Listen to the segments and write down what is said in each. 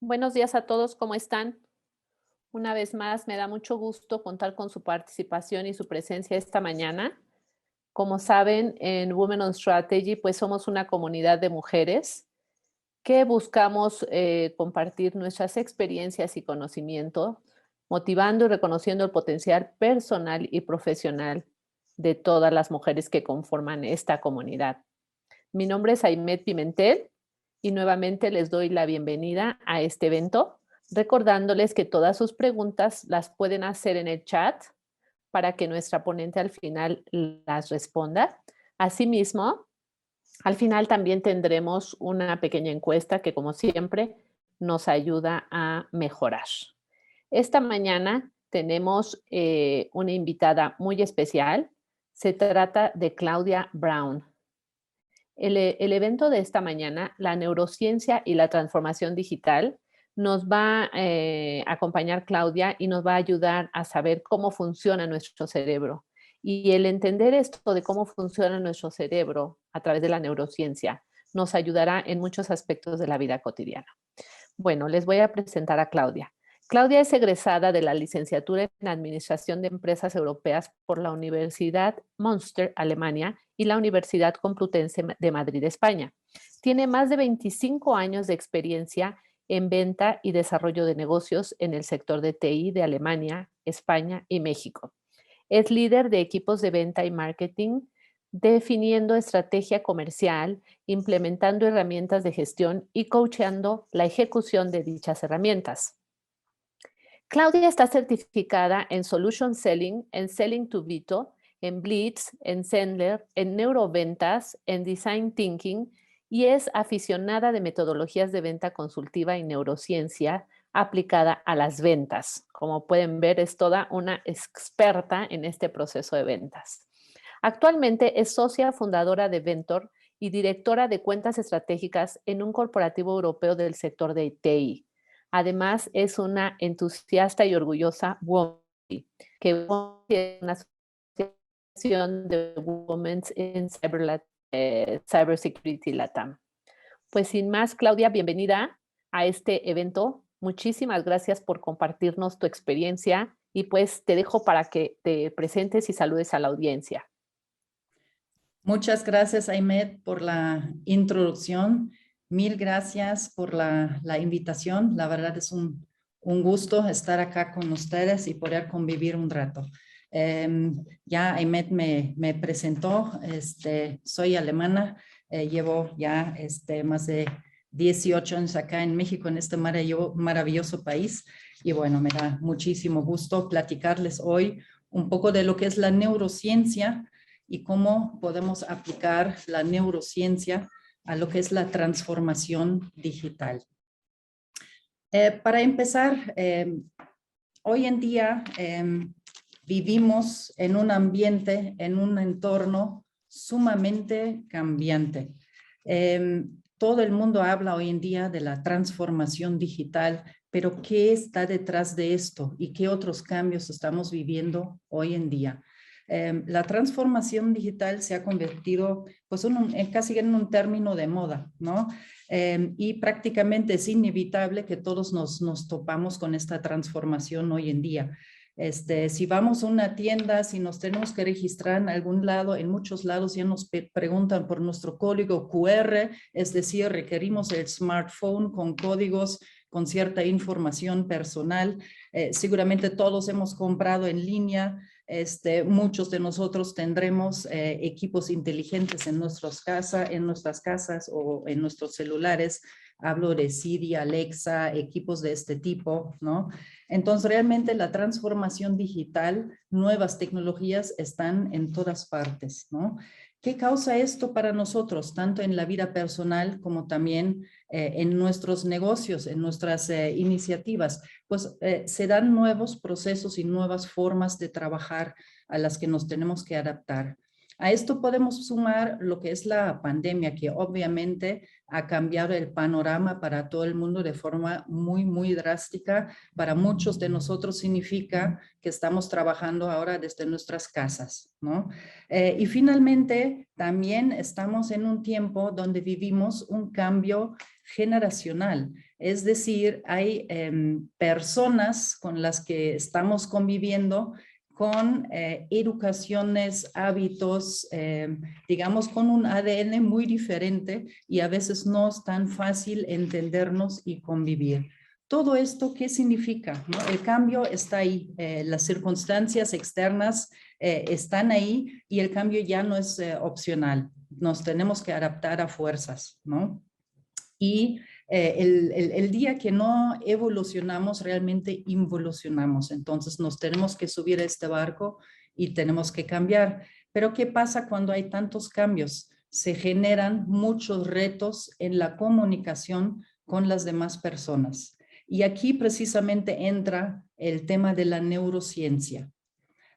Buenos días a todos, ¿cómo están? Una vez más, me da mucho gusto contar con su participación y su presencia esta mañana. Como saben, en Women on Strategy, pues somos una comunidad de mujeres que buscamos compartir nuestras experiencias y conocimiento, motivando y reconociendo el potencial personal y profesional de todas las mujeres que conforman esta comunidad. Mi nombre es Aimet Pimentel y nuevamente les doy la bienvenida a este evento, recordándoles que todas sus preguntas las pueden hacer en el chat para que nuestra ponente al final las responda. Asimismo, al final también tendremos una pequeña encuesta que, como siempre, nos ayuda a mejorar. Esta mañana tenemos una invitada muy especial. Se trata de Claudia Brown. El evento de esta mañana, la neurociencia y la transformación digital, nos va a acompañar Claudia y nos va a ayudar a saber cómo funciona nuestro cerebro. Y el entender esto de cómo funciona nuestro cerebro a través de la neurociencia nos ayudará en muchos aspectos de la vida cotidiana. Bueno, les voy a presentar a Claudia. Claudia es egresada de la licenciatura en Administración de Empresas Europeas por la Universidad Münster, Alemania, y la Universidad Complutense de Madrid, España. Tiene más de 25 años de experiencia en venta y desarrollo de negocios en el sector de TI de Alemania, España y México. Es líder de equipos de venta y marketing, definiendo estrategia comercial, implementando herramientas de gestión y coachando la ejecución de dichas herramientas. Claudia está certificada en Solution Selling, en Selling to Vito, en Blitz, en Sendler, en Neuroventas, en Design Thinking y es aficionada de metodologías de venta consultiva y neurociencia aplicada a las ventas. Como pueden ver, es toda una experta en este proceso de ventas. Actualmente es socia fundadora de Ventor y directora de cuentas estratégicas en un corporativo europeo del sector de TI. Además, es una entusiasta y orgullosa woman, que es una asociación de Women in Cybersecurity Latam. Pues sin más, Claudia, bienvenida a este evento. Muchísimas gracias por compartirnos tu experiencia y pues te dejo para que te presentes y saludes a la audiencia. Muchas gracias, Aimet, por la introducción. Mil gracias por la invitación. La verdad es un gusto estar acá con ustedes y poder convivir un rato. Ya Aimet me presentó, soy alemana, llevo ya más de 18 años acá en México, en este maravilloso país. Y bueno, me da muchísimo gusto platicarles hoy un poco de lo que es la neurociencia y cómo podemos aplicar la neurociencia a lo que es la transformación digital. Para empezar, hoy en día vivimos en un ambiente, en un entorno sumamente cambiante. Todo el mundo habla hoy en día de la transformación digital, pero ¿qué está detrás de esto y qué otros cambios estamos viviendo hoy en día? La transformación digital se ha convertido pues, casi en un término de moda, ¿no? Y prácticamente es inevitable que todos nos topamos con esta transformación hoy en día. Si vamos a una tienda, si nos tenemos que registrar en algún lado, en muchos lados ya nos preguntan por nuestro código QR, es decir, requerimos el smartphone con códigos, con cierta información personal. Seguramente todos hemos comprado en línea. Muchos de nosotros tendremos equipos inteligentes en nuestras casas o en nuestros celulares. Hablo de Siri, Alexa, equipos de este tipo, ¿no? Entonces, realmente la transformación digital, nuevas tecnologías están en todas partes, ¿no? ¿Qué causa esto para nosotros, tanto en la vida personal como también en nuestros negocios, en nuestras iniciativas? Pues se dan nuevos procesos y nuevas formas de trabajar a las que nos tenemos que adaptar. A esto podemos sumar lo que es la pandemia, que obviamente ha cambiado el panorama para todo el mundo de forma muy drástica. Para muchos de nosotros significa que estamos trabajando ahora desde nuestras casas, ¿no? Y finalmente, también estamos en un tiempo donde vivimos un cambio generacional. Es decir, hay personas con las que estamos conviviendo con educaciones, hábitos, digamos, con un ADN muy diferente y a veces no es tan fácil entendernos y convivir. Todo esto, ¿qué significa? ¿No? El cambio está ahí, las circunstancias externas están ahí y el cambio ya no es opcional. Nos tenemos que adaptar a fuerzas, ¿no? Y el día que no evolucionamos, realmente involucionamos. Entonces nos tenemos que subir a este barco y tenemos que cambiar. Pero ¿qué pasa cuando hay tantos cambios? Se generan muchos retos en la comunicación con las demás personas. Y aquí precisamente entra el tema de la neurociencia.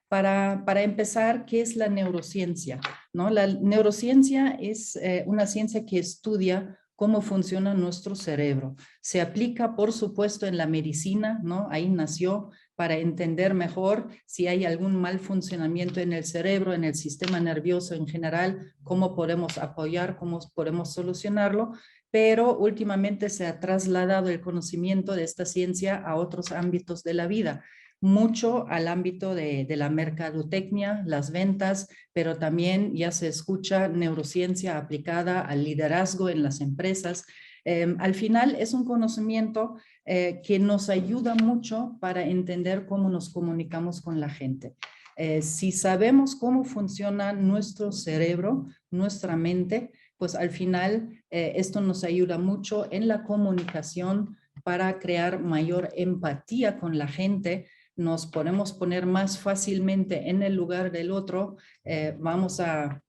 Para empezar, ¿qué es la neurociencia? ¿No? La neurociencia es una ciencia que estudia cómo funciona nuestro cerebro. Se aplica, por supuesto, en la medicina, ¿no? Ahí nació para entender mejor si hay algún mal funcionamiento en el cerebro, en el sistema nervioso en general, cómo podemos apoyar, cómo podemos solucionarlo, pero últimamente se ha trasladado el conocimiento de esta ciencia a otros ámbitos de la vida, mucho al ámbito de la mercadotecnia, las ventas, pero también ya se escucha neurociencia aplicada al liderazgo en las empresas. Al final es un conocimiento que nos ayuda mucho para entender cómo nos comunicamos con la gente. Si sabemos cómo funciona nuestro cerebro, nuestra mente, pues al final esto nos ayuda mucho en la comunicación para crear mayor empatía con la gente. Nos podemos poner más fácilmente en el lugar del otro, vamos a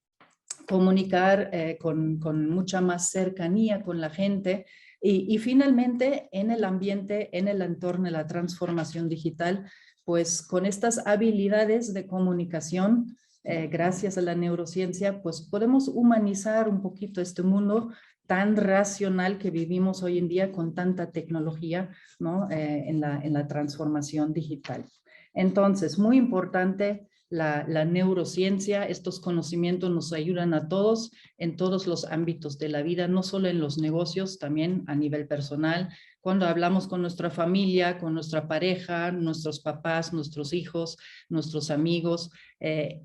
comunicar con mucha más cercanía con la gente y finalmente en el ambiente, en el entorno de la transformación digital, pues con estas habilidades de comunicación, gracias a la neurociencia, pues podemos humanizar un poquito este mundo tan racional que vivimos hoy en día con tanta tecnología, ¿no? En la transformación digital. Entonces, muy importante la neurociencia, estos conocimientos nos ayudan a todos en todos los ámbitos de la vida, no solo en los negocios, también a nivel personal. Cuando hablamos con nuestra familia, con nuestra pareja, nuestros papás, nuestros hijos, nuestros amigos,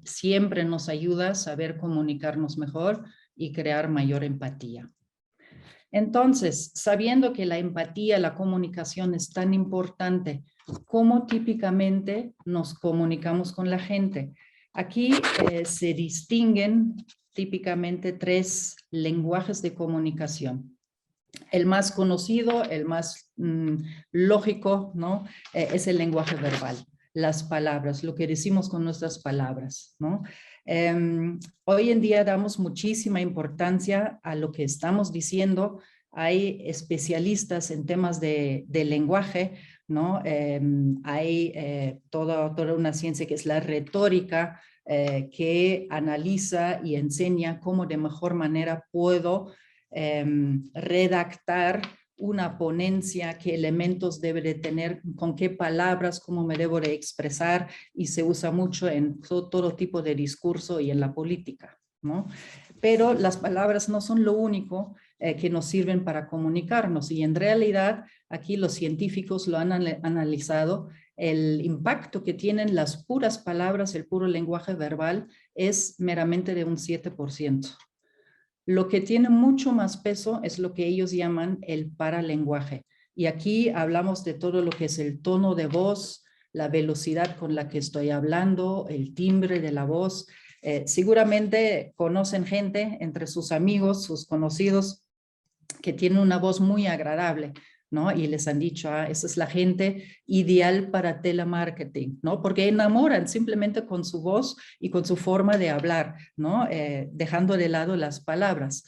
siempre nos ayuda a saber comunicarnos mejor y crear mayor empatía. Entonces, sabiendo que la empatía, la comunicación es tan importante, ¿cómo típicamente nos comunicamos con la gente? Aquí se distinguen típicamente 3 lenguajes de comunicación. El más conocido, el más lógico, ¿no? Es el lenguaje verbal, las palabras, lo que decimos con nuestras palabras, ¿no? Hoy en día damos muchísima importancia a lo que estamos diciendo. Hay especialistas en temas de lenguaje, ¿no? Hay toda una ciencia que es la retórica, que analiza y enseña cómo de mejor manera puedo redactar una ponencia, qué elementos debe de tener, con qué palabras, cómo me debo de expresar, y se usa mucho en todo tipo de discurso y en la política, ¿no? Pero las palabras no son lo único que nos sirven para comunicarnos, y en realidad aquí los científicos lo han analizado. El impacto que tienen las puras palabras, el puro lenguaje verbal, es meramente de un 7%. Lo que tiene mucho más peso es lo que ellos llaman el paralenguaje. Y aquí hablamos de todo lo que es el tono de voz, la velocidad con la que estoy hablando, el timbre de la voz. Seguramente conocen gente entre sus amigos, sus conocidos, que tienen una voz muy agradable, ¿no? Y les han dicho, esa es la gente ideal para telemarketing, ¿no? Porque enamoran simplemente con su voz y con su forma de hablar, ¿no? Dejando de lado las palabras.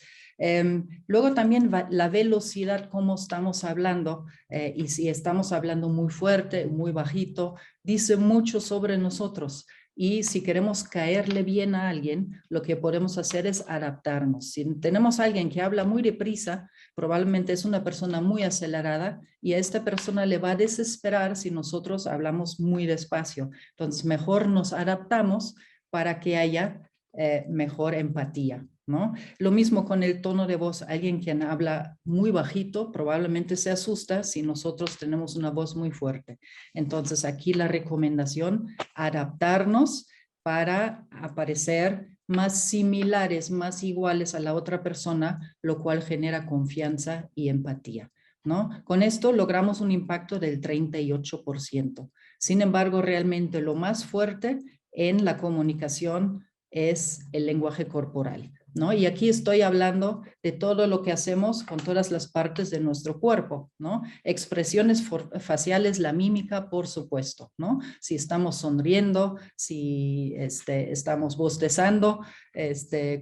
Luego también la velocidad, cómo estamos hablando, y si estamos hablando muy fuerte, muy bajito, dice mucho sobre nosotros. Y si queremos caerle bien a alguien, lo que podemos hacer es adaptarnos. Si tenemos a alguien que habla muy deprisa, probablemente es una persona muy acelerada y a esta persona le va a desesperar si nosotros hablamos muy despacio. Entonces, mejor nos adaptamos para que haya mejor empatía. ¿no? Lo mismo con el tono de voz. Alguien quien habla muy bajito probablemente se asusta si nosotros tenemos una voz muy fuerte. Entonces aquí la recomendación, adaptarnos para aparecer más similares, más iguales a la otra persona, lo cual genera confianza y empatía, ¿no? Con esto logramos un impacto del 38%. Sin embargo, realmente lo más fuerte en la comunicación es el lenguaje corporal, ¿no? Y aquí estoy hablando de todo lo que hacemos con todas las partes de nuestro cuerpo, ¿no? Expresiones faciales, la mímica, por supuesto, ¿no? Si estamos sonriendo, si estamos bostezando,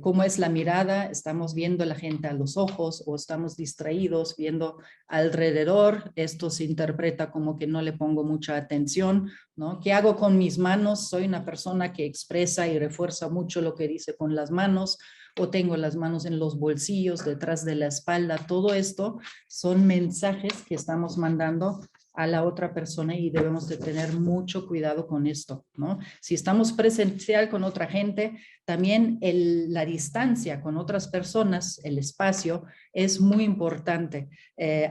cómo es la mirada, estamos viendo a la gente a los ojos o estamos distraídos viendo alrededor, esto se interpreta como que no le pongo mucha atención, ¿no? ¿Qué hago con mis manos? Soy una persona que expresa y refuerza mucho lo que dice con las manos, o tengo las manos en los bolsillos, detrás de la espalda. Todo esto son mensajes que estamos mandando a la otra persona y debemos de tener mucho cuidado con esto, ¿no? Si estamos presencial con otra gente, también la distancia con otras personas, el espacio, es muy importante.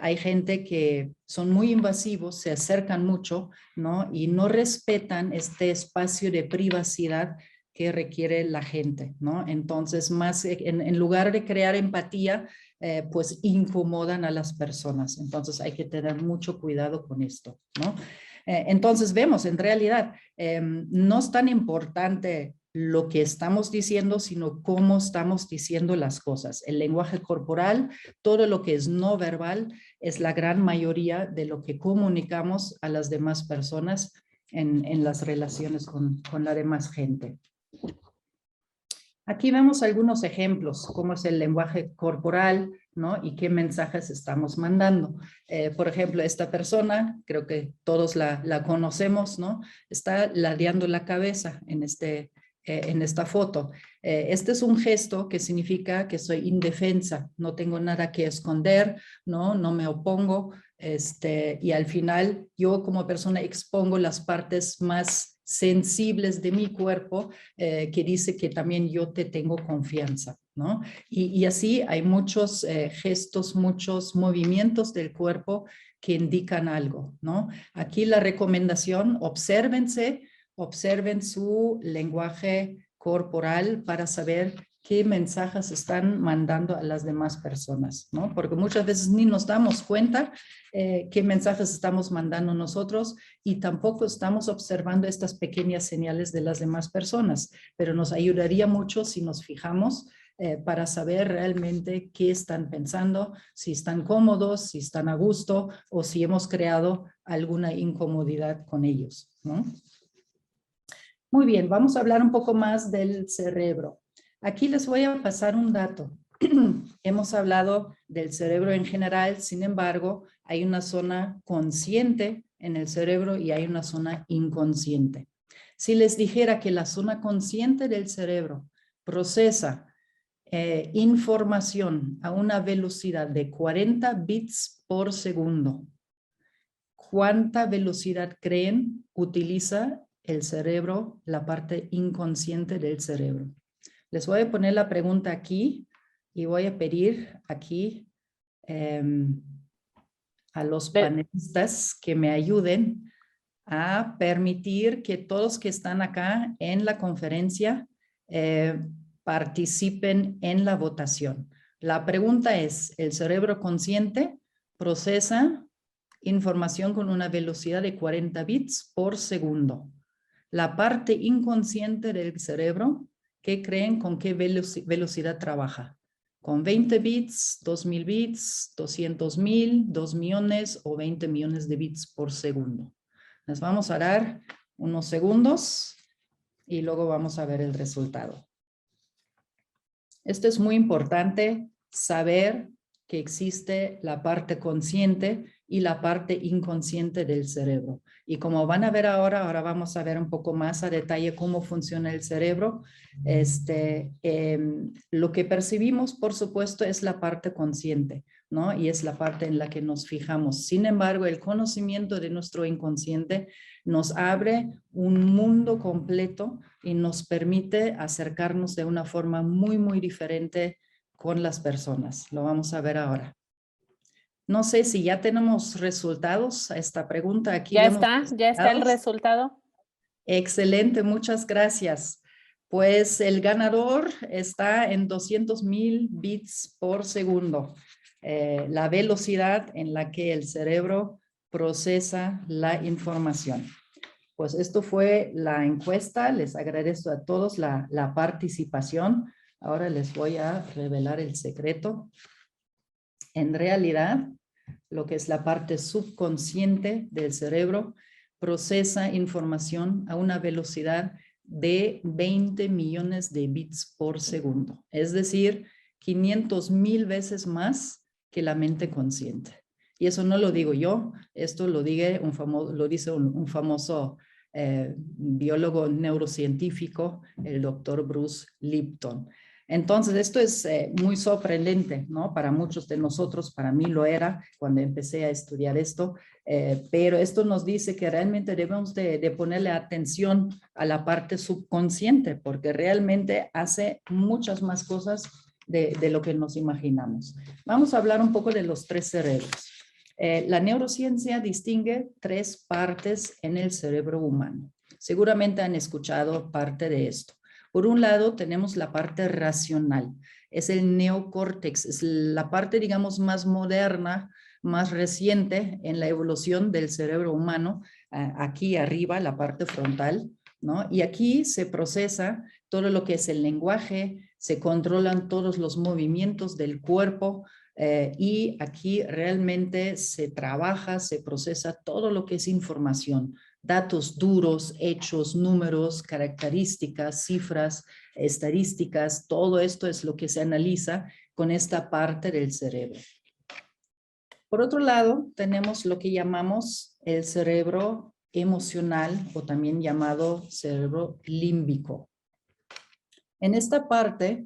Hay gente que son muy invasivos, se acercan mucho, ¿no? Y no respetan este espacio de privacidad que requiere la gente, ¿no? Entonces, más en lugar de crear empatía, pues incomodan a las personas. Entonces, hay que tener mucho cuidado con esto, ¿no? Entonces, vemos, en realidad, no es tan importante lo que estamos diciendo, sino cómo estamos diciendo las cosas. El lenguaje corporal, todo lo que es no verbal, es la gran mayoría de lo que comunicamos a las demás personas en las relaciones con la demás gente. Aquí vemos algunos ejemplos, cómo es el lenguaje corporal, ¿no? Y qué mensajes estamos mandando. Por ejemplo, esta persona, creo que todos la conocemos, ¿no? Está ladeando la cabeza en esta foto. Este es un gesto que significa que soy indefensa, no tengo nada que esconder, no me opongo, y al final yo como persona expongo las partes más sensibles de mi cuerpo, que dice que también yo te tengo confianza, ¿no? Y así hay muchos gestos, muchos movimientos del cuerpo que indican algo, ¿no? Aquí la recomendación, observen su lenguaje corporal para saber qué mensajes están mandando a las demás personas, ¿no? Porque muchas veces ni nos damos cuenta qué mensajes estamos mandando nosotros y tampoco estamos observando estas pequeñas señales de las demás personas, pero nos ayudaría mucho si nos fijamos para saber realmente qué están pensando, si están cómodos, si están a gusto o si hemos creado alguna incomodidad con ellos, ¿no? Muy bien, vamos a hablar un poco más del cerebro. Aquí les voy a pasar un dato. Hemos hablado del cerebro en general, sin embargo, hay una zona consciente en el cerebro y hay una zona inconsciente. Si les dijera que la zona consciente del cerebro procesa información a una velocidad de 40 bits por segundo, ¿cuánta velocidad creen utiliza el cerebro, la parte inconsciente del cerebro? Les voy a poner la pregunta aquí y voy a pedir aquí a los panelistas que me ayuden a permitir que todos que están acá en la conferencia participen en la votación. La pregunta es, ¿el cerebro consciente procesa información con una velocidad de 40 bits por segundo? La parte inconsciente del cerebro, ¿qué creen con qué velocidad trabaja? ¿Con 20 bits, 2000 bits, 200,000, 2 millones o 20 millones de bits por segundo? Les vamos a dar unos segundos y luego vamos a ver el resultado. Esto es muy importante, saber que existe la parte consciente y la parte inconsciente del cerebro. Y como van a ver ahora vamos a ver un poco más a detalle cómo funciona el cerebro. Lo que percibimos, por supuesto, es la parte consciente. ¿no? Y es la parte en la que nos fijamos. Sin embargo, el conocimiento de nuestro inconsciente nos abre un mundo completo y nos permite acercarnos de una forma muy, muy diferente con las personas. Lo vamos a ver ahora. No sé si ya tenemos resultados a esta pregunta. Aquí vemos Ya está el resultados. resultado. Excelente, muchas gracias. Pues el ganador está en 200,000 bits por segundo. La velocidad en la que el cerebro procesa la información. Pues esto fue la encuesta. Les agradezco a todos la participación. Ahora les voy a revelar el secreto. En realidad, lo que es la parte subconsciente del cerebro procesa información a una velocidad de 20 millones de bits por segundo. Es decir, 500,000 veces más que la mente consciente. Y eso no lo digo yo, esto lo dice un famoso biólogo neurocientífico, el doctor Bruce Lipton. Entonces, esto es muy sorprendente, ¿no? Para muchos de nosotros, para mí lo era cuando empecé a estudiar esto, pero esto nos dice que realmente debemos de ponerle atención a la parte subconsciente, porque realmente hace muchas más cosas de lo que nos imaginamos. Vamos a hablar un poco de los tres cerebros. La neurociencia distingue tres partes en el cerebro humano. Seguramente han escuchado parte de esto. Por un lado, tenemos la parte racional, es el neocórtex, es la parte, digamos, más moderna, más reciente en la evolución del cerebro humano, aquí arriba, la parte frontal, ¿no? Y aquí se procesa todo lo que es el lenguaje, se controlan todos los movimientos del cuerpo, y aquí realmente se trabaja, se procesa todo lo que es información. Datos duros, hechos, números, características, cifras, estadísticas, todo esto es lo que se analiza con esta parte del cerebro. Por otro lado, tenemos lo que llamamos el cerebro emocional o también llamado cerebro límbico. En esta parte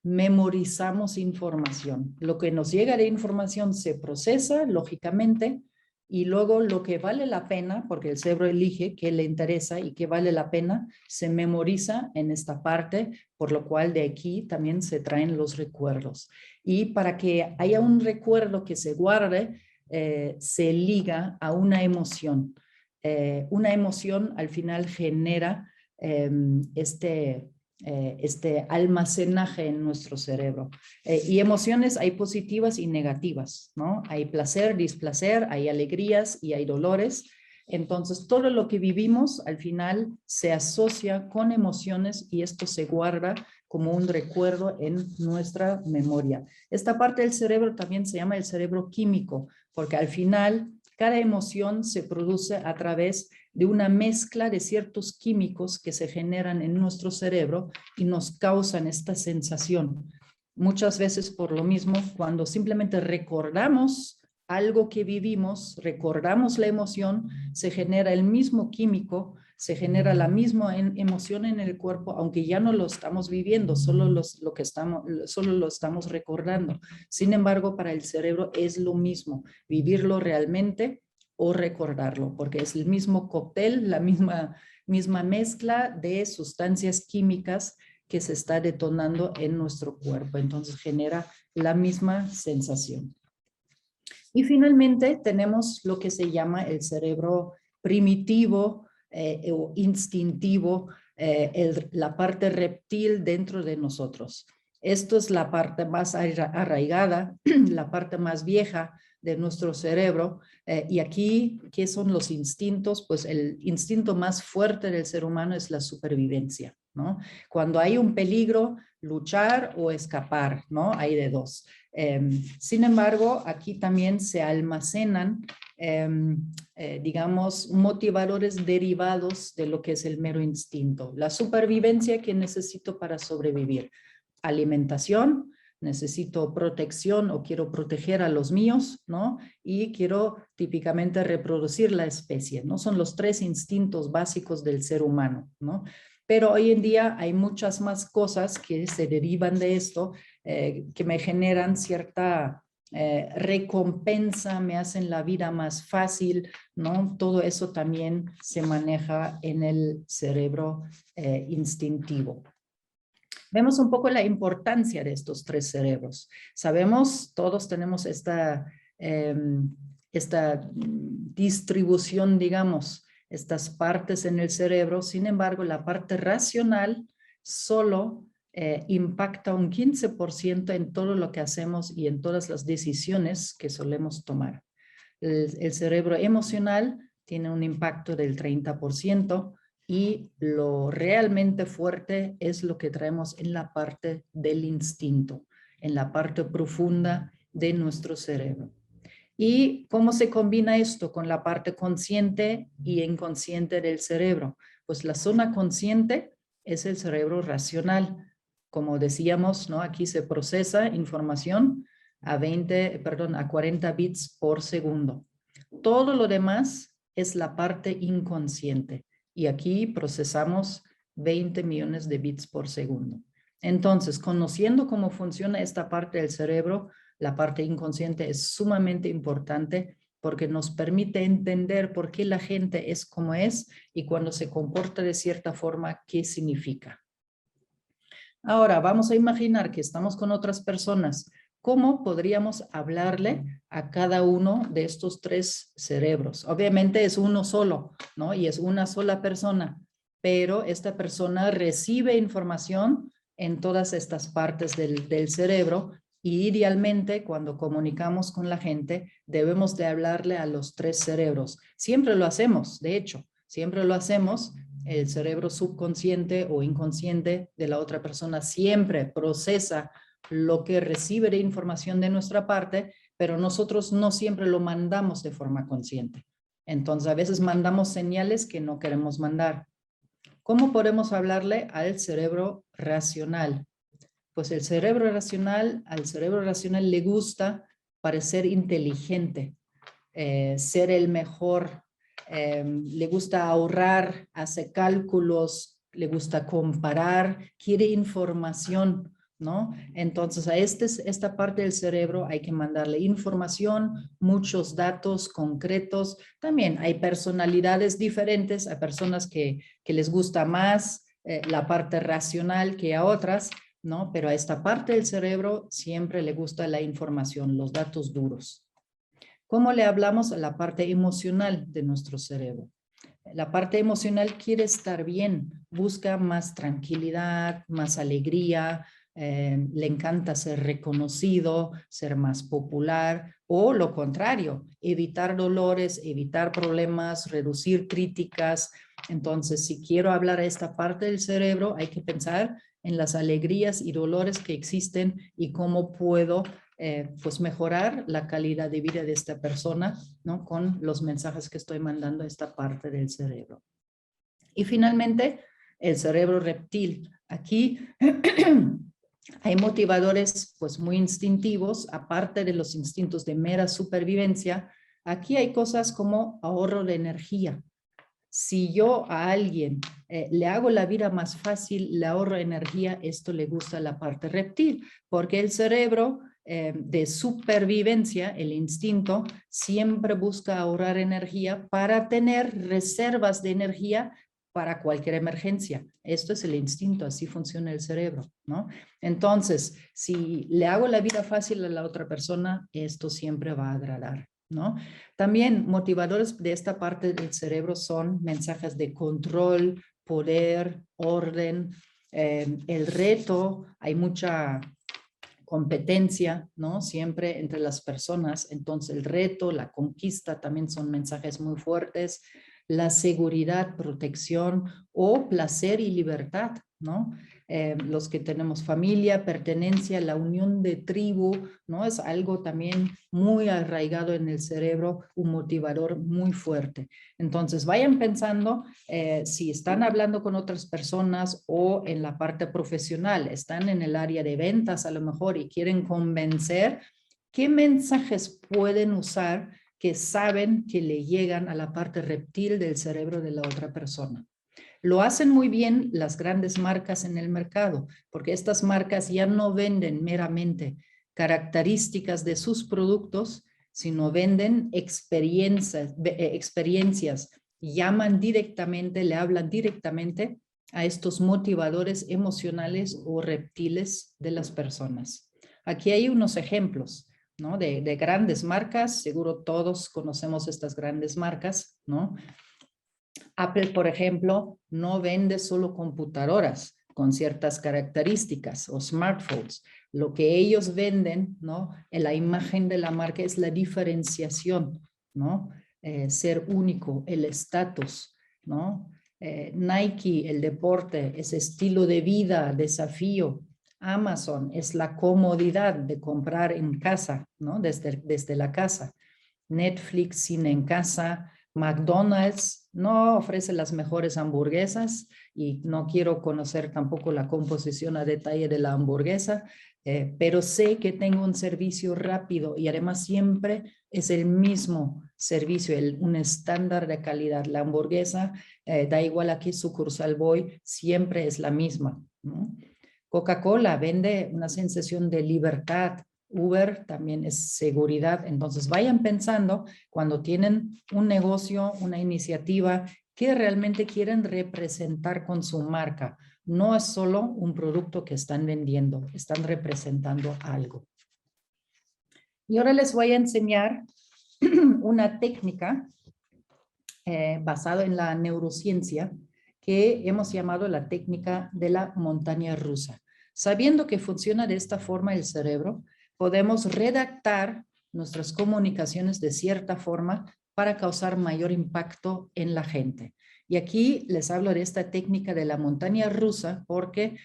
memorizamos información. Lo que nos llega de información se procesa, lógicamente, y luego lo que vale la pena, porque el cerebro elige qué le interesa y qué vale la pena, se memoriza en esta parte, por lo cual de aquí también se traen los recuerdos. Y para que haya un recuerdo que se guarde, se liga a una emoción. Una emoción al final genera este almacenaje en nuestro cerebro. Y emociones hay positivas y negativas, ¿no? Hay placer, displacer, hay alegrías y hay dolores. Entonces, todo lo que vivimos al final se asocia con emociones y esto se guarda como un recuerdo en nuestra memoria. Esta parte del cerebro también se llama el cerebro químico, porque al final cada emoción se produce a través de una mezcla de ciertos químicos que se generan en nuestro cerebro y nos causan esta sensación. Muchas veces por lo mismo, cuando simplemente recordamos algo que vivimos, recordamos la emoción, se genera el mismo químico, se genera la misma emoción en el cuerpo, aunque ya no lo estamos viviendo, solo lo estamos recordando. Sin embargo, para el cerebro es lo mismo, vivirlo realmente o recordarlo, porque es el mismo cóctel, la misma mezcla de sustancias químicas que se está detonando en nuestro cuerpo. Entonces genera la misma sensación. Y finalmente tenemos lo que se llama el cerebro primitivo o instintivo, la parte reptil dentro de nosotros. Esto es la parte más arraigada, la parte más vieja de nuestro cerebro. Y aquí, ¿qué son los instintos? Pues el instinto más fuerte del ser humano es la supervivencia, ¿no? Cuando hay un peligro, luchar o escapar, ¿no? Hay de dos. Sin embargo, aquí también se almacenan, digamos, motivadores derivados de lo que es el mero instinto. La supervivencia que necesito para sobrevivir. Alimentación, necesito protección o quiero proteger a los míos, ¿no? Y quiero típicamente reproducir la especie, ¿no? Son los tres instintos básicos del ser humano, ¿no? Pero hoy en día hay muchas más cosas que se derivan de esto, que me generan cierta recompensa, me hacen la vida más fácil, ¿no? Todo eso también se maneja en el cerebro instintivo. Vemos un poco la importancia de estos tres cerebros. Sabemos, todos tenemos esta distribución, digamos, estas partes en el cerebro. Sin embargo, la parte racional solo impacta un 15% en todo lo que hacemos y en todas las decisiones que solemos tomar. El cerebro emocional tiene un impacto del 30%, y lo realmente fuerte es lo que traemos en la parte del instinto, en la parte profunda de nuestro cerebro. ¿Y cómo se combina esto con la parte consciente y inconsciente del cerebro? Pues la zona consciente es el cerebro racional. Como decíamos, ¿no? Aquí se procesa información a 40 bits por segundo. Todo lo demás es la parte inconsciente. Y aquí procesamos 20 millones de bits por segundo. Entonces, conociendo cómo funciona esta parte del cerebro, la parte inconsciente es sumamente importante porque nos permite entender por qué la gente es como es y cuando se comporta de cierta forma, qué significa. Ahora, vamos a imaginar que estamos con otras personas. ¿Cómo podríamos hablarle a cada uno de estos tres cerebros? Obviamente es uno solo, ¿no? Y es una sola persona, pero esta persona recibe información en todas estas partes del cerebro y idealmente cuando comunicamos con la gente debemos de hablarle a los tres cerebros. Siempre lo hacemos, de hecho, siempre lo hacemos. El cerebro subconsciente o inconsciente de la otra persona siempre procesa lo que recibe de información de nuestra parte, pero nosotros no siempre lo mandamos de forma consciente. Entonces, a veces mandamos señales que no queremos mandar. ¿Cómo podemos hablarle al cerebro racional? Pues al cerebro racional le gusta parecer inteligente, ser el mejor, le gusta ahorrar, hace cálculos, le gusta comparar, quiere información, ¿no? Entonces a esta parte del cerebro hay que mandarle información, muchos datos concretos. También hay personalidades diferentes, hay personas que les gusta más la parte racional que a otras, ¿no? Pero a esta parte del cerebro siempre le gusta la información, los datos duros. ¿Cómo le hablamos a la parte emocional de nuestro cerebro? La parte emocional quiere estar bien, busca más tranquilidad, más alegría, le encanta ser reconocido, ser más popular o lo contrario, evitar dolores, evitar problemas, reducir críticas. Entonces, si quiero hablar a esta parte del cerebro, hay que pensar en las alegrías y dolores que existen y cómo puedo pues mejorar la calidad de vida de esta persona, ¿no? Con los mensajes que estoy mandando a esta parte del cerebro. Y finalmente, el cerebro reptil. Aquí hay motivadores pues muy instintivos, aparte de los instintos de mera supervivencia. Aquí hay cosas como ahorro de energía. Si yo a alguien le hago la vida más fácil, le ahorro energía, esto le gusta a la parte reptil, porque el cerebro de supervivencia, el instinto, siempre busca ahorrar energía para tener reservas de energía para cualquier emergencia. Esto es el instinto, así funciona el cerebro, ¿no? Entonces, si le hago la vida fácil a la otra persona, esto siempre va a agradar, ¿no? También motivadores de esta parte del cerebro son mensajes de control, poder, orden, el reto. Hay mucha competencia, ¿no? Siempre entre las personas. Entonces el reto, la conquista también son mensajes muy fuertes. La seguridad, protección o placer y libertad, ¿no? Los que tenemos familia, pertenencia, la unión de tribu, ¿no? Es algo también muy arraigado en el cerebro, un motivador muy fuerte. Entonces vayan pensando si están hablando con otras personas o en la parte profesional, están en el área de ventas a lo mejor y quieren convencer, ¿qué mensajes pueden usar que saben que le llegan a la parte reptil del cerebro de la otra persona? Lo hacen muy bien las grandes marcas en el mercado, porque estas marcas ya no venden meramente características de sus productos, sino venden experiencias, llaman directamente, le hablan directamente a estos motivadores emocionales o reptiles de las personas. Aquí hay unos ejemplos, ¿no? de grandes marcas, seguro todos conocemos estas grandes marcas, ¿no? Apple, por ejemplo, no vende solo computadoras con ciertas características o smartphones. Lo que ellos venden, ¿no? En la imagen de la marca es la diferenciación, ¿no? Ser único, el estatus, ¿no? Nike, el deporte, es estilo de vida, desafío. Amazon es la comodidad de comprar en casa, ¿no? Desde la casa. Netflix, cine en casa. McDonald's no ofrece las mejores hamburguesas y no quiero conocer tampoco la composición a detalle de la hamburguesa, pero sé que tengo un servicio rápido y además siempre es el mismo servicio, un estándar de calidad. La hamburguesa, da igual a qué sucursal voy, siempre es la misma, ¿no? Coca-Cola vende una sensación de libertad. Uber también es seguridad. Entonces vayan pensando cuando tienen un negocio, una iniciativa, qué realmente quieren representar con su marca. No es solo un producto que están vendiendo, están representando algo. Y ahora les voy a enseñar una técnica basada en la neurociencia que hemos llamado la técnica de la montaña rusa. Sabiendo que funciona de esta forma el cerebro, podemos redactar nuestras comunicaciones de cierta forma para causar mayor impacto en la gente. Y aquí les hablo de esta técnica de la montaña rusa porque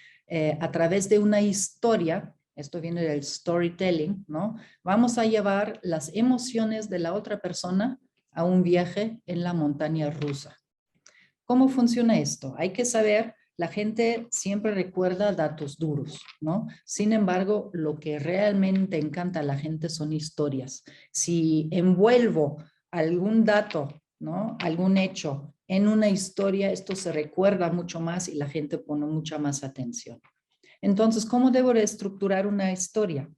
a través de una historia, esto viene del storytelling, ¿no? Vamos a llevar las emociones de la otra persona a un viaje en la montaña rusa. ¿Cómo funciona esto? Hay que saber, la gente siempre recuerda datos duros, ¿no? Sin embargo, lo que realmente encanta a la gente son historias. Si envuelvo algún dato, ¿no? Algún hecho en una historia, esto se recuerda mucho más y la gente pone mucha más atención. Entonces, ¿cómo debo de estructurar una historia?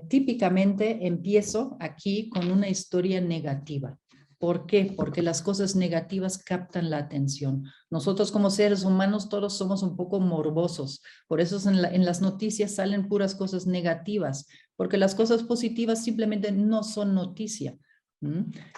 Típicamente empiezo aquí con una historia negativa. ¿Por qué? Porque las cosas negativas captan la atención. Nosotros como seres humanos todos somos un poco morbosos. Por eso en las noticias salen puras cosas negativas, porque las cosas positivas simplemente no son noticia.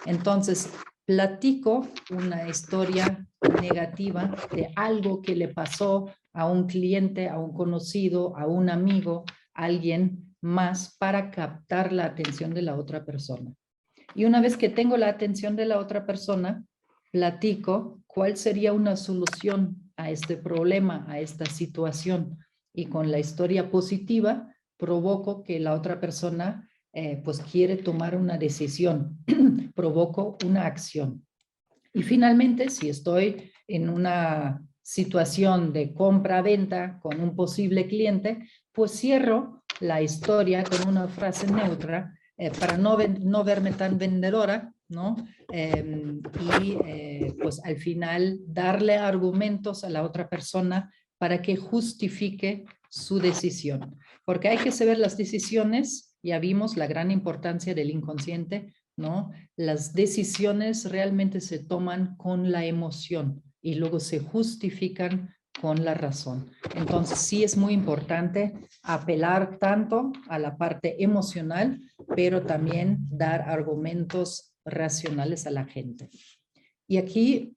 Entonces, platico una historia negativa de algo que le pasó a un cliente, a un conocido, a un amigo, a alguien más para captar la atención de la otra persona. Y una vez que tengo la atención de la otra persona, platico cuál sería una solución a este problema, a esta situación. Y con la historia positiva, provoco que la otra persona pues quiere tomar una decisión, provoco una acción. Y finalmente, si estoy en una situación de compra-venta con un posible cliente, pues cierro la historia con una frase neutra para no verme tan vendedora, ¿no? Pues al final darle argumentos a la otra persona para que justifique su decisión. Porque hay que saber las decisiones, ya vimos la gran importancia del inconsciente, ¿no? Las decisiones realmente se toman con la emoción y luego se justifican con la razón. Entonces sí es muy importante apelar tanto a la parte emocional, pero también dar argumentos racionales a la gente. Y aquí,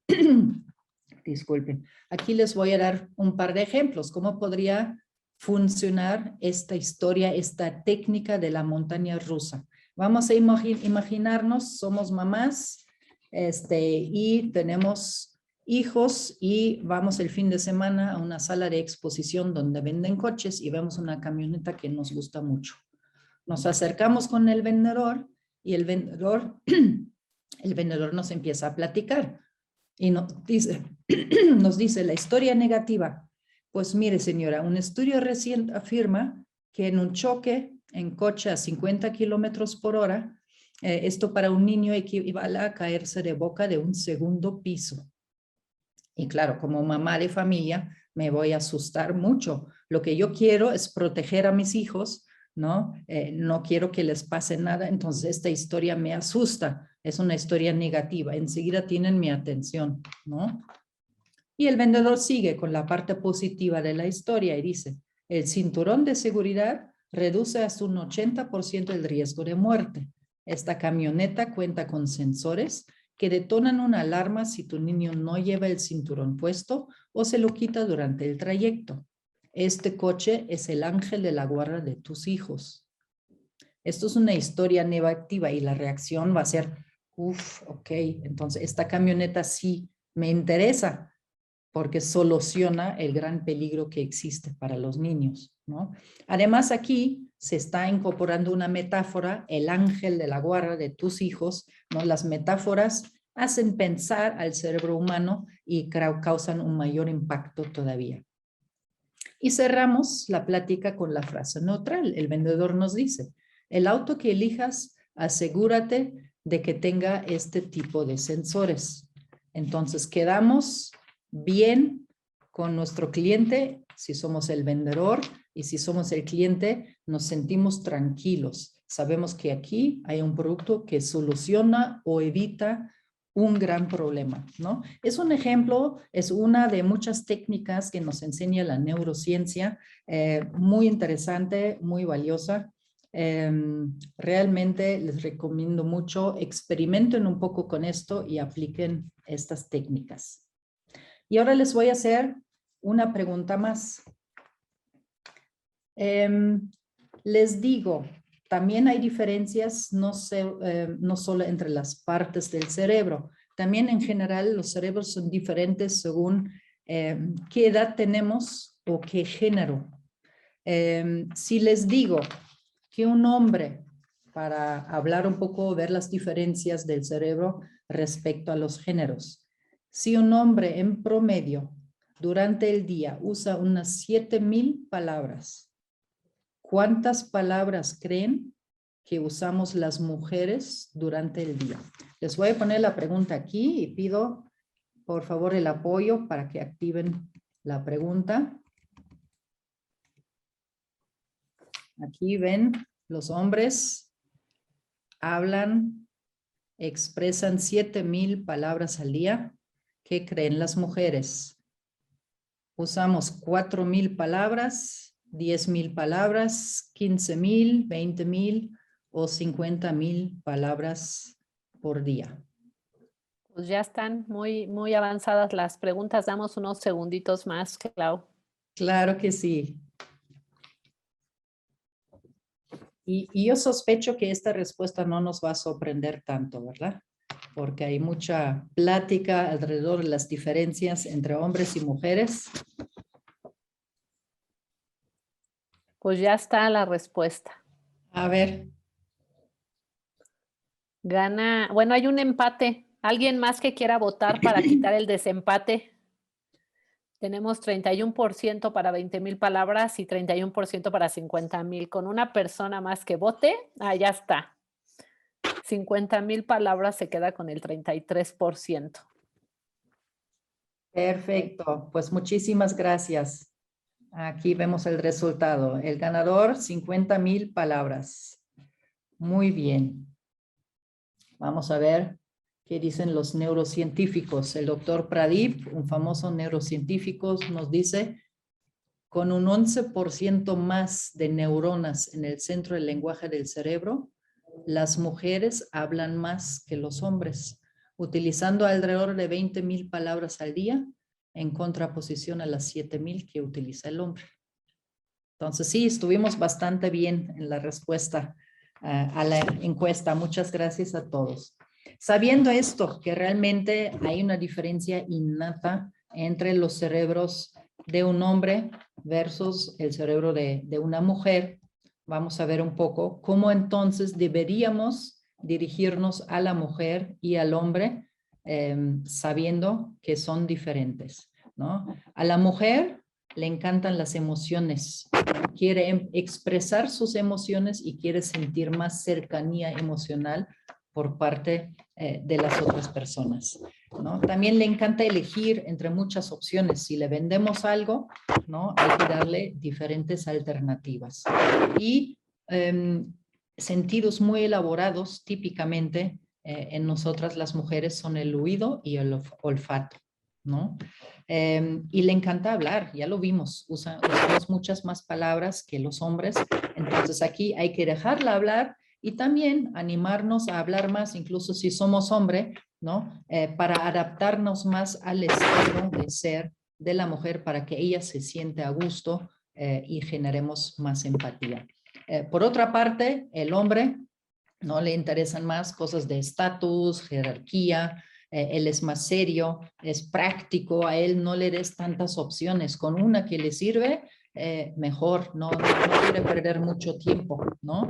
disculpen, aquí les voy a dar un par de ejemplos. ¿Cómo podría funcionar esta historia, esta técnica de la montaña rusa? Vamos a imaginarnos, somos mamás y tenemos hijos y vamos el fin de semana a una sala de exposición donde venden coches y vemos una camioneta que nos gusta mucho. Nos acercamos con el vendedor y el vendedor nos empieza a platicar y nos dice la historia negativa. Pues mire señora, un estudio reciente afirma que en un choque en coche a 50 kilómetros por hora, esto para un niño equivale a caerse de boca de un segundo piso. Y claro, como mamá de familia me voy a asustar mucho. Lo que yo quiero es proteger a mis hijos, ¿no? No quiero que les pase nada, entonces esta historia me asusta, es una historia negativa, enseguida tienen mi atención, ¿no? Y el vendedor sigue con la parte positiva de la historia y dice, el cinturón de seguridad reduce hasta un 80% el riesgo de muerte. Esta camioneta cuenta con sensores que detonan una alarma si tu niño no lleva el cinturón puesto o se lo quita durante el trayecto. Este coche es el ángel de la guarda de tus hijos. Esto es una historia negativa y la reacción va a ser, ok, entonces esta camioneta sí me interesa porque soluciona el gran peligro que existe para los niños, ¿no? Además, aquí se está incorporando una metáfora, el ángel de la guarda de tus hijos, ¿no? Las metáforas hacen pensar al cerebro humano y causan un mayor impacto todavía. Y cerramos la plática con la frase neutral. El vendedor nos dice, el auto que elijas, asegúrate de que tenga este tipo de sensores. Entonces, quedamos bien con nuestro cliente, si somos el vendedor, y si somos el cliente, nos sentimos tranquilos. Sabemos que aquí hay un producto que soluciona o evita un gran problema, ¿no? Es un ejemplo, es una de muchas técnicas que nos enseña la neurociencia, muy interesante, muy valiosa. Realmente les recomiendo mucho, experimenten un poco con esto y apliquen estas técnicas. Y ahora les voy a hacer una pregunta más. Les digo, también hay diferencias no solo entre las partes del cerebro, también en general los cerebros son diferentes según qué edad tenemos o qué género. Si les digo que un hombre, para hablar un poco, ver las diferencias del cerebro respecto a los géneros, si un hombre en promedio durante el día usa unas 7,000 palabras, ¿cuántas palabras creen que usamos las mujeres durante el día? Les voy a poner la pregunta aquí y pido por favor el apoyo para que activen la pregunta. Aquí ven, los hombres hablan, expresan 7,000 palabras al día. ¿Qué creen las mujeres? Usamos 4,000 palabras, 10,000 palabras, 15,000, 20,000 o 50,000 palabras por día. Pues ya están muy avanzadas las preguntas. Damos unos segunditos más, Clau. Claro que sí. Y yo sospecho que esta respuesta no nos va a sorprender tanto, ¿verdad? Porque hay mucha plática alrededor de las diferencias entre hombres y mujeres. Pues ya está la respuesta. A ver. Gana, bueno, hay un empate. ¿Alguien más que quiera votar para quitar el desempate? Tenemos 31% para 20,000 palabras y 31% para 50,000. Con una persona más que vote, ya está. 50,000 palabras se queda con el 33%. Perfecto, pues muchísimas gracias. Aquí vemos el resultado. El ganador, 50,000 palabras. Muy bien. Vamos a ver qué dicen los neurocientíficos. El doctor Pradip, un famoso neurocientífico, nos dice, con un 11% más de neuronas en el centro del lenguaje del cerebro, las mujeres hablan más que los hombres, utilizando alrededor de 20,000 palabras al día, en contraposición a las 7,000 que utiliza el hombre. Entonces sí, estuvimos bastante bien en la respuesta a la encuesta. Muchas gracias a todos. Sabiendo esto, que realmente hay una diferencia innata entre los cerebros de un hombre versus el cerebro de una mujer, vamos a ver un poco cómo entonces deberíamos dirigirnos a la mujer y al hombre sabiendo que son diferentes, ¿no? A la mujer le encantan las emociones, quiere expresar sus emociones y quiere sentir más cercanía emocional por parte de las otras personas, ¿no? También le encanta elegir entre muchas opciones. Si le vendemos algo, ¿no? Hay que darle diferentes alternativas. Y sentidos muy elaborados, típicamente en nosotras las mujeres, son el oído y el olfato, ¿no? Y le encanta hablar, ya lo vimos, usamos muchas más palabras que los hombres, entonces aquí hay que dejarla hablar y también animarnos a hablar más, incluso si somos hombre, ¿no? Para adaptarnos más al estilo de ser de la mujer para que ella se siente a gusto y generemos más empatía. Por otra parte, el hombre no le interesan más cosas de estatus, jerarquía, él es más serio, es práctico, a él no le des tantas opciones, con una que le sirve, mejor, no quiere perder mucho tiempo, ¿no?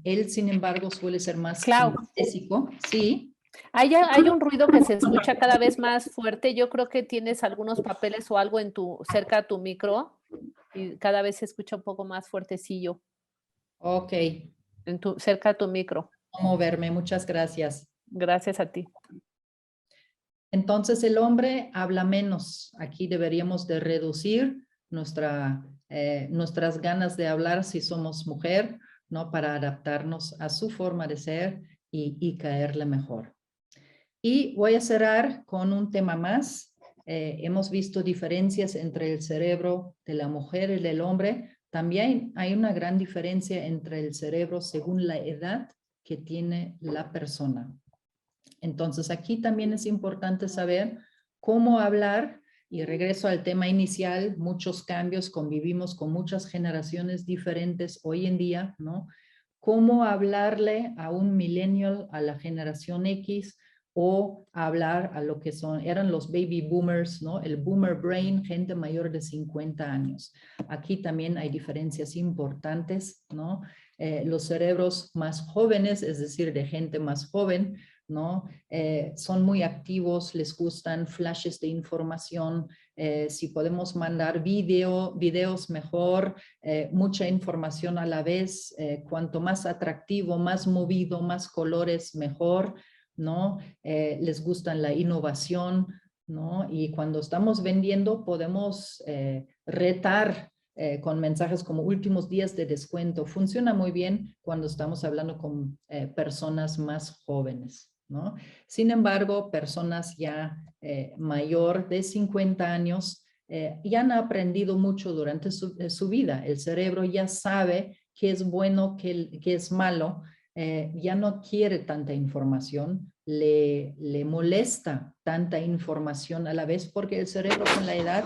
Él, sin embargo, suele ser más Clau, kinestésico, sí. hay un ruido que se escucha cada vez más fuerte. Yo creo que tienes algunos papeles o algo cerca a tu micro y cada vez se escucha un poco más fuertecillo Ok, cerca a tu micro. vamos a verme, muchas gracias. Gracias a ti. Entonces el hombre habla menos. Aquí deberíamos de reducir nuestras ganas de hablar si somos mujer, ¿no? Para adaptarnos a su forma de ser y caerle mejor. Y voy a cerrar con un tema más. Hemos visto diferencias entre el cerebro de la mujer y del hombre. También hay una gran diferencia entre el cerebro según la edad que tiene la persona. Entonces aquí también es importante saber cómo hablar, y regreso al tema inicial, muchos cambios, convivimos con muchas generaciones diferentes hoy en día, ¿no? Cómo hablarle a un millennial, a la generación X, o hablar a lo que eran los baby boomers, ¿no? El boomer brain, gente mayor de 50 años. Aquí también hay diferencias importantes, ¿no? Los cerebros más jóvenes, es decir, de gente más joven, ¿no? Son muy activos, les gustan flashes de información, si podemos mandar videos mejor, mucha información a la vez, cuanto más atractivo, más movido, más colores, mejor, ¿no? Les gustan la innovación, ¿no? Y cuando estamos vendiendo podemos retar con mensajes como últimos días de descuento. Funciona muy bien cuando estamos hablando con personas más jóvenes, ¿no? Sin embargo, personas ya mayor de 50 años ya han aprendido mucho durante su vida. El cerebro ya sabe qué es bueno, qué es malo, ya no quiere tanta información, le molesta tanta información a la vez porque el cerebro con la edad,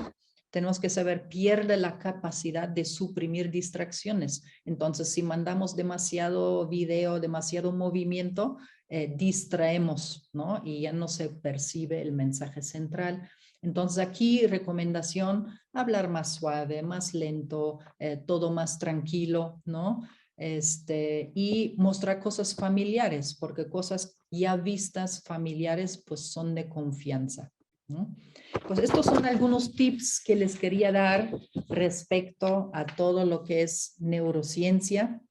tenemos que saber, pierde la capacidad de suprimir distracciones. Entonces, si mandamos demasiado video, demasiado movimiento, distraemos, ¿no? Y ya no se percibe el mensaje central. Entonces aquí recomendación, hablar más suave, más lento, todo más tranquilo, ¿no? Y mostrar cosas familiares, porque cosas ya vistas familiares pues son de confianza, ¿no? Pues estos son algunos tips que les quería dar respecto a todo lo que es neurociencia.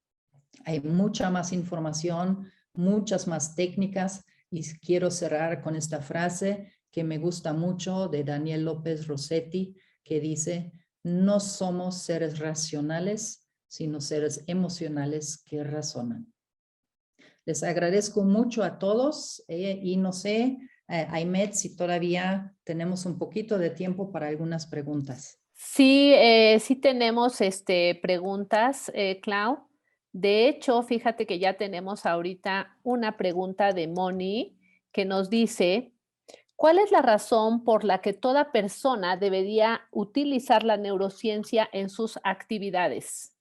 Hay mucha más información, muchas más técnicas, y quiero cerrar con esta frase que me gusta mucho de Daniel López Rossetti, que dice: no somos seres racionales, sino seres emocionales que razonan. Les agradezco mucho a todos y no sé, Aymet, si todavía tenemos un poquito de tiempo para algunas preguntas. Sí, sí tenemos preguntas, Clau. De hecho, fíjate que ya tenemos ahorita una pregunta de Moni que nos dice: ¿cuál es la razón por la que toda persona debería utilizar la neurociencia en sus actividades?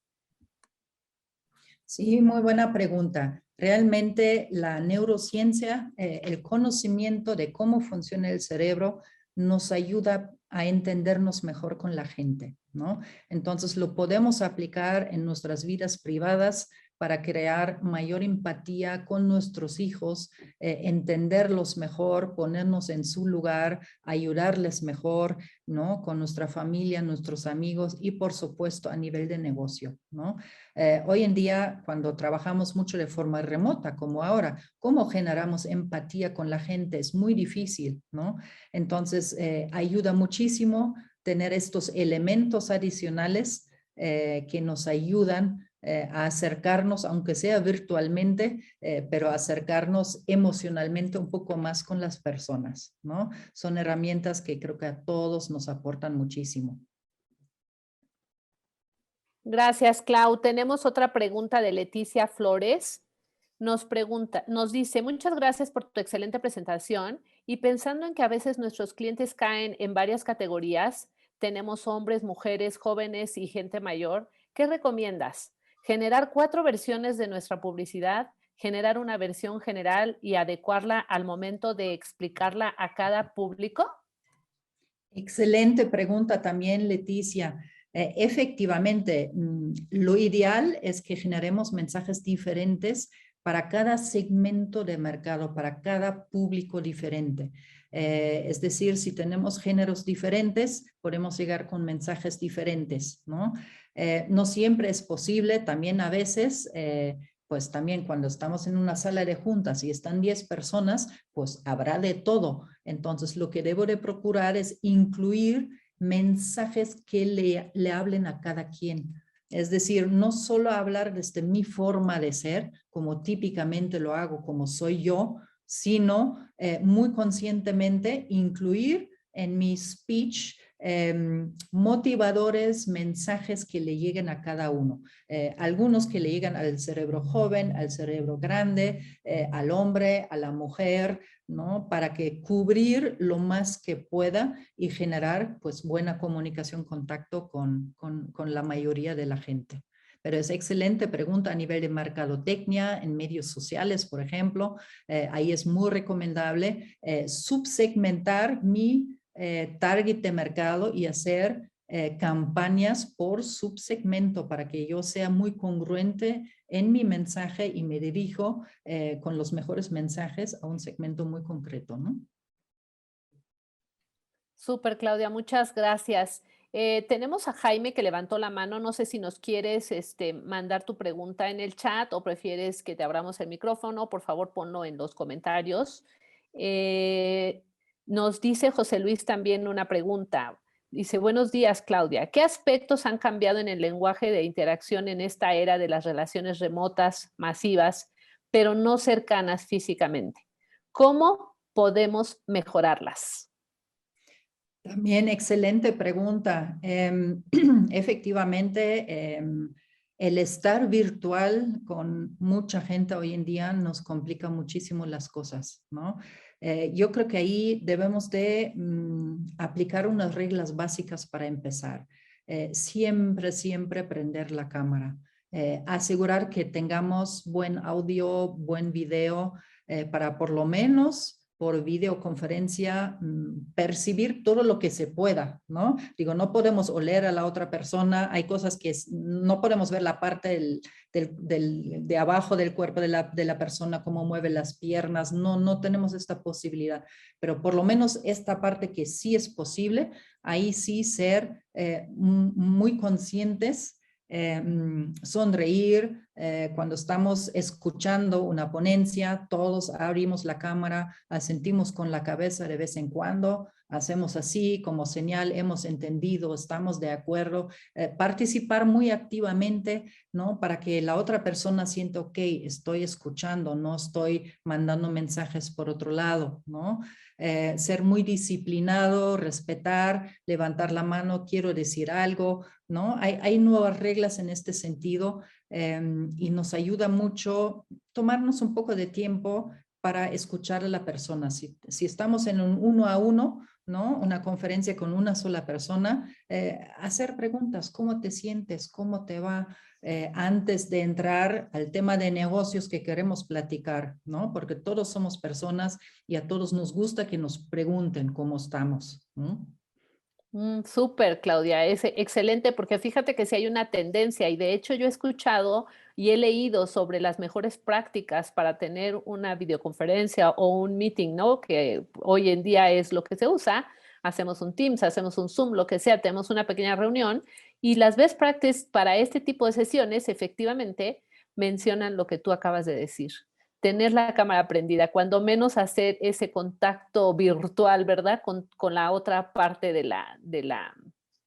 Sí, muy buena pregunta. Realmente la neurociencia, el conocimiento de cómo funciona el cerebro, nos ayuda a entendernos mejor con la gente, ¿no? Entonces lo podemos aplicar en nuestras vidas privadas para crear mayor empatía con nuestros hijos, entenderlos mejor, ponernos en su lugar, ayudarles mejor, ¿no? Con nuestra familia, nuestros amigos y por supuesto a nivel de negocio, ¿no? Hoy en día, cuando trabajamos mucho de forma remota, como ahora, ¿cómo generamos empatía con la gente? Es muy difícil, ¿no? Entonces, ayuda muchísimo tener estos elementos adicionales que nos ayudan a acercarnos, aunque sea virtualmente, pero acercarnos emocionalmente un poco más con las personas, ¿no? Son herramientas que creo que a todos nos aportan muchísimo. Gracias, Clau. Tenemos otra pregunta de Leticia Flores. Nos dice, muchas gracias por tu excelente presentación y pensando en que a veces nuestros clientes caen en varias categorías, tenemos hombres, mujeres, jóvenes y gente mayor, ¿qué recomiendas? ¿Generar 4 versiones de nuestra publicidad? ¿Generar una versión general y adecuarla al momento de explicarla a cada público? Excelente pregunta también, Leticia. Efectivamente, lo ideal es que generemos mensajes diferentes para cada segmento de mercado, para cada público diferente. Es decir, si tenemos géneros diferentes, podemos llegar con mensajes diferentes, ¿no? No siempre es posible, también a veces pues también cuando estamos en una sala de juntas y están 10 personas, pues habrá de todo. Entonces, lo que debo de procurar es incluir mensajes que le hablen a cada quien. Es decir, no solo hablar desde mi forma de ser, como típicamente lo hago, como soy yo, sino muy conscientemente incluir en mi speech motivadores, mensajes que le lleguen a cada uno. Algunos que le llegan al cerebro joven, al cerebro grande, al hombre, a la mujer, ¿no? Para que cubrir lo más que pueda y generar pues buena comunicación, contacto con la mayoría de la gente. Pero es excelente pregunta a nivel de mercadotecnia, en medios sociales, por ejemplo. Ahí es muy recomendable subsegmentar mi target de mercado y hacer campañas por subsegmento para que yo sea muy congruente en mi mensaje y me dirijo con los mejores mensajes a un segmento muy concreto, ¿no? Súper, Claudia, muchas gracias. Tenemos a Jaime que levantó la mano. No sé si nos quieres mandar tu pregunta en el chat o prefieres que te abramos el micrófono. Por favor, ponlo en los comentarios. Nos dice José Luis también una pregunta. Dice, buenos días, Claudia. ¿Qué aspectos han cambiado en el lenguaje de interacción en esta era de las relaciones remotas, masivas, pero no cercanas físicamente? ¿Cómo podemos mejorarlas? También excelente pregunta. Efectivamente, el estar virtual con mucha gente hoy en día nos complica muchísimo las cosas, ¿no? Yo creo que ahí debemos de aplicar unas reglas básicas para empezar. Siempre, siempre prender la cámara. Asegurar que tengamos buen audio, buen video, para por lo menos por videoconferencia, percibir todo lo que se pueda, ¿no? Digo, no podemos oler a la otra persona, hay cosas que no podemos ver la parte de abajo del cuerpo de la persona, cómo mueve las piernas, no tenemos esta posibilidad, pero por lo menos esta parte que sí es posible, ahí sí ser muy conscientes, sonreír, cuando estamos escuchando una ponencia, todos abrimos la cámara, asentimos con la cabeza de vez en cuando, hacemos así como señal, hemos entendido, estamos de acuerdo, participar muy activamente, ¿no? Para que la otra persona sienta, ok, estoy escuchando, no estoy mandando mensajes por otro lado, ¿no? Ser muy disciplinado, respetar, levantar la mano, quiero decir algo, ¿no? Hay nuevas reglas en este sentido y nos ayuda mucho tomarnos un poco de tiempo para escuchar a la persona. Si estamos en un uno a uno, ¿no? Una conferencia con una sola persona, hacer preguntas, ¿cómo te sientes? ¿Cómo te va? Antes de entrar al tema de negocios que queremos platicar, ¿no? Porque todos somos personas y a todos nos gusta que nos pregunten cómo estamos, ¿no? Súper, Claudia, es excelente porque fíjate que si hay una tendencia y de hecho yo he escuchado y he leído sobre las mejores prácticas para tener una videoconferencia o un meeting, ¿no? Que hoy en día es lo que se usa. Hacemos un Teams, hacemos un Zoom, lo que sea, tenemos una pequeña reunión y las best practices para este tipo de sesiones efectivamente mencionan lo que tú acabas de decir. Tener la cámara prendida, cuando menos hacer ese contacto virtual, ¿verdad? Con la otra parte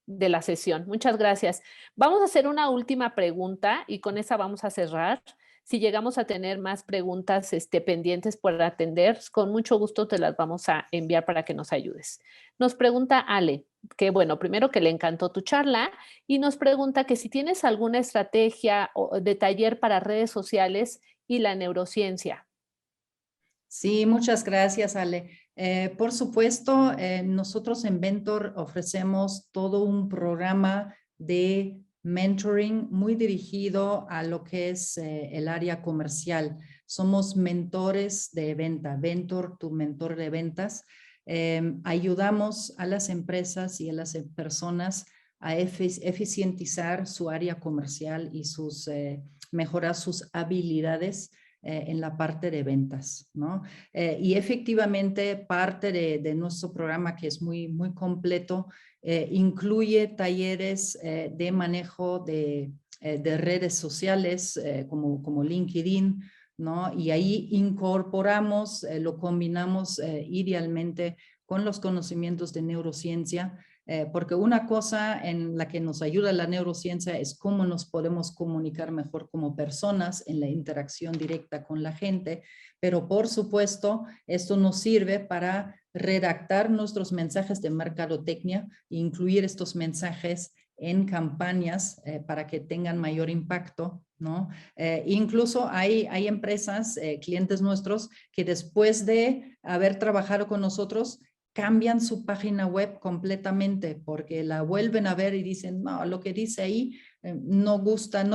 de la sesión. Muchas gracias. Vamos a hacer una última pregunta y con esa vamos a cerrar. Si llegamos a tener más preguntas pendientes por atender, con mucho gusto te las vamos a enviar para que nos ayudes. Nos pregunta Ale, que bueno, primero que le encantó tu charla y nos pregunta que si tienes alguna estrategia de taller para redes sociales y la neurociencia. Sí, muchas gracias, Ale. Por supuesto, nosotros en Ventor ofrecemos todo un programa de mentoring muy dirigido a lo que es el área comercial. Somos mentores de venta, Ventor, tu mentor de ventas. Ayudamos a las empresas y a las personas a eficientizar su área comercial y mejorar sus habilidades en la parte de ventas, ¿no? Y efectivamente parte de nuestro programa, que es muy completo, incluye talleres de manejo de redes sociales como LinkedIn, ¿no? Y ahí incorporamos, lo combinamos idealmente con los conocimientos de neurociencia, porque una cosa en la que nos ayuda la neurociencia es cómo nos podemos comunicar mejor como personas en la interacción directa con la gente, pero por supuesto esto nos sirve para redactar nuestros mensajes de mercadotecnia e incluir estos mensajes en campañas para que tengan mayor impacto, ¿no? Incluso hay empresas, clientes nuestros, que después de haber trabajado con nosotros, cambian su página web completamente porque la vuelven a ver y dicen, no, lo que dice ahí no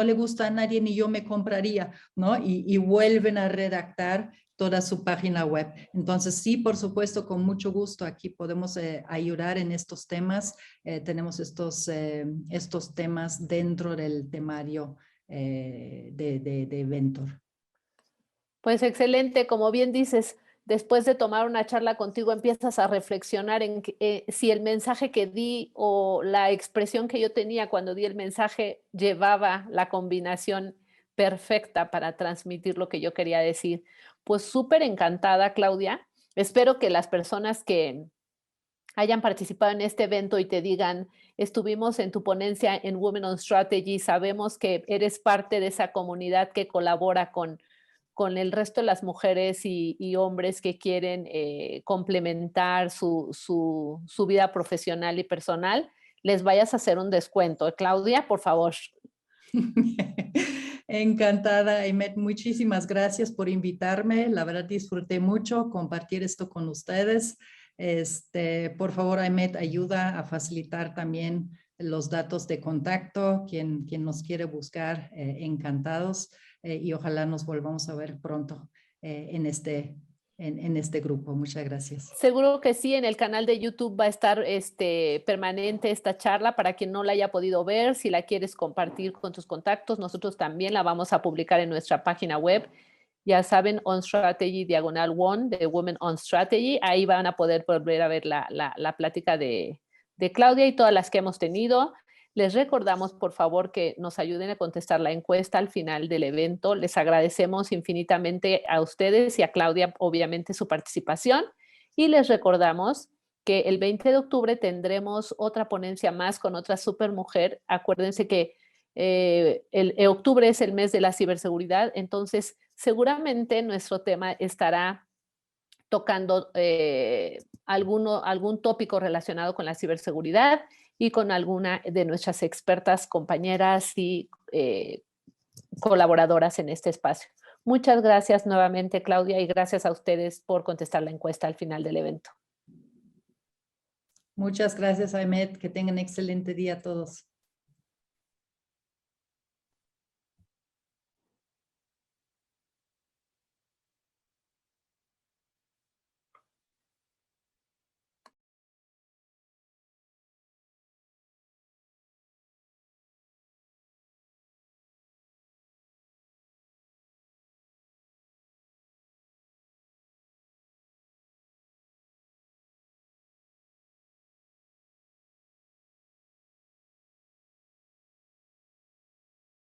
le gusta a nadie ni yo me compraría, ¿no? Y vuelven a redactar toda su página web. Entonces, sí, por supuesto, con mucho gusto aquí podemos ayudar en estos temas. Tenemos estos temas dentro del temario de Ventor. Pues excelente, como bien dices, después de tomar una charla contigo empiezas a reflexionar en si el mensaje que di o la expresión que yo tenía cuando di el mensaje llevaba la combinación perfecta para transmitir lo que yo quería decir. Pues súper encantada, Claudia. Espero que las personas que hayan participado en este evento y te digan, estuvimos en tu ponencia en Women on Strategy, sabemos que eres parte de esa comunidad que colabora con el resto de las mujeres y hombres que quieren complementar su vida profesional y personal, les vayas a hacer un descuento. Claudia, por favor. Encantada, Aimet. Muchísimas gracias por invitarme. La verdad disfruté mucho compartir esto con ustedes. Por favor, Aimet, ayuda a facilitar también los datos de contacto. Quien nos quiere buscar, encantados. Y ojalá nos volvamos a ver pronto en este grupo. Muchas gracias. Seguro que sí, en el canal de YouTube va a estar permanente esta charla para quien no la haya podido ver. Si la quieres compartir con tus contactos, nosotros también la vamos a publicar en nuestra página web. Ya saben, On Strategy /1 de Women on Strategy. Ahí van a poder volver a ver la plática de Claudia y todas las que hemos tenido. Les recordamos, por favor, que nos ayuden a contestar la encuesta al final del evento. Les agradecemos infinitamente a ustedes y a Claudia, obviamente, su participación. Y les recordamos que el 20 de octubre tendremos otra ponencia más con otra supermujer. Acuérdense que octubre es el mes de la ciberseguridad, entonces seguramente nuestro tema estará tocando algún tópico relacionado con la ciberseguridad y con alguna de nuestras expertas, compañeras y colaboradoras en este espacio. Muchas gracias nuevamente, Claudia, y gracias a ustedes por contestar la encuesta al final del evento. Muchas gracias, Aimet. Que tengan excelente día a todos.